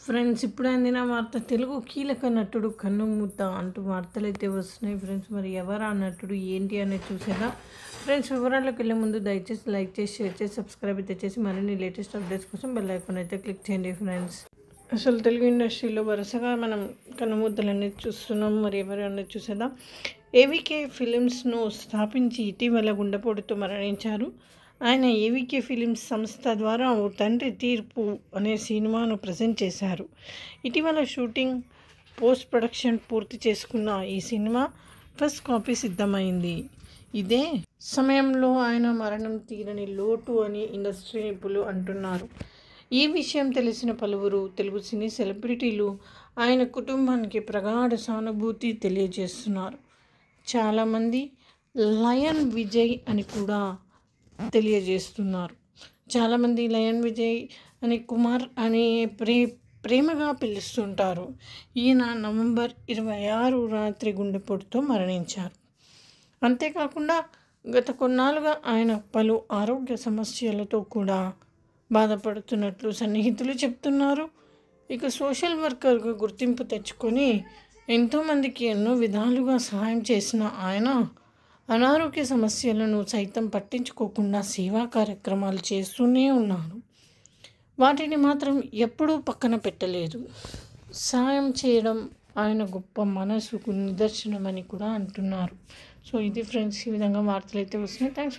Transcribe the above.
Friends ఇప్పుడు అందిన వార్త తెలుగు కీలక నటుడు కన్నుమూత అంటూ వార్తలైతే వస్తున్నాయి ఫ్రెండ్స్. మరి ఎవరు ఆ నటుడు ఏంటి అనేది చూసేద్దాం ఫ్రెండ్స్. వివరాల్లోకి వెళ్ళే ముందు దయచేసి లైక్ చేసి షేర్ చేసి సబ్స్క్రైబ్ అయితే చేసి మరిన్ని లేటెస్ట్ అప్డేట్స్ కోసం బెల్ ఐకాన్ అయితే క్లిక్ చేయండి ఫ్రెండ్స్. అసలు తెలుగు ఇండస్ట్రీలో వరుసగా మనం కన్నుమూతలు అనేది చూస్తున్నాం. మరి ఎవరు అనేది చూసేద్దాం. ఏవికే ఫిలిమ్స్ను స్థాపించి ఇటీవల గుండెపోటుతో మరణించారు. ఆయన ఏవికే ఫిలిమ్స్ సంస్థ ద్వారా ఓ తండ్రి తీర్పు అనే సినిమాను ప్రజెంట్ చేశారు. ఇటీవల షూటింగ్ పోస్ట్ ప్రొడక్షన్ పూర్తి చేసుకున్న ఈ సినిమా ఫస్ట్ కాపీ సిద్ధమైంది. ఇదే సమయంలో ఆయన మరణం తీరని లోటు అని ఇండస్ట్రీ నిపుణులు అంటున్నారు. ఈ విషయం తెలిసిన పలువురు తెలుగు సినీ సెలబ్రిటీలు ఆయన కుటుంబానికి ప్రగాఢ సానుభూతి తెలియజేస్తున్నారు. చాలామంది లయన్ విజయ్ అని కూడా తెలియజేస్తున్నారు. చాలామంది లయన్ విజయ్ అని కుమార్ అని ప్రేమగా పిలుస్తుంటారు. ఈయన నవంబర్ 26 రాత్రి గుండెపోటుతో మరణించారు. అంతేకాకుండా గత కొన్నాళ్ళుగా ఆయన పలు ఆరోగ్య సమస్యలతో కూడా బాధపడుతున్నట్లు సన్నిహితులు చెప్తున్నారు. ఇక సోషల్ వర్కర్గా గుర్తింపు తెచ్చుకొని ఎంతోమందికి ఎన్నో విధాలుగా సహాయం చేసిన ఆయన అనారోగ్య సమస్యలను సైతం పట్టించుకోకుండా సేవా కార్యక్రమాలు చేస్తూనే ఉన్నారు. వాటిని మాత్రం ఎప్పుడూ పక్కన పెట్టలేదు. సాయం చేయడం ఆయన గొప్ప మనసుకు నిదర్శనమని కూడా అంటున్నారు. సో ఇది ఫ్రెండ్స్, ఈ విధంగా వార్తలు అయితే వస్తున్నాయి. థ్యాంక్స్.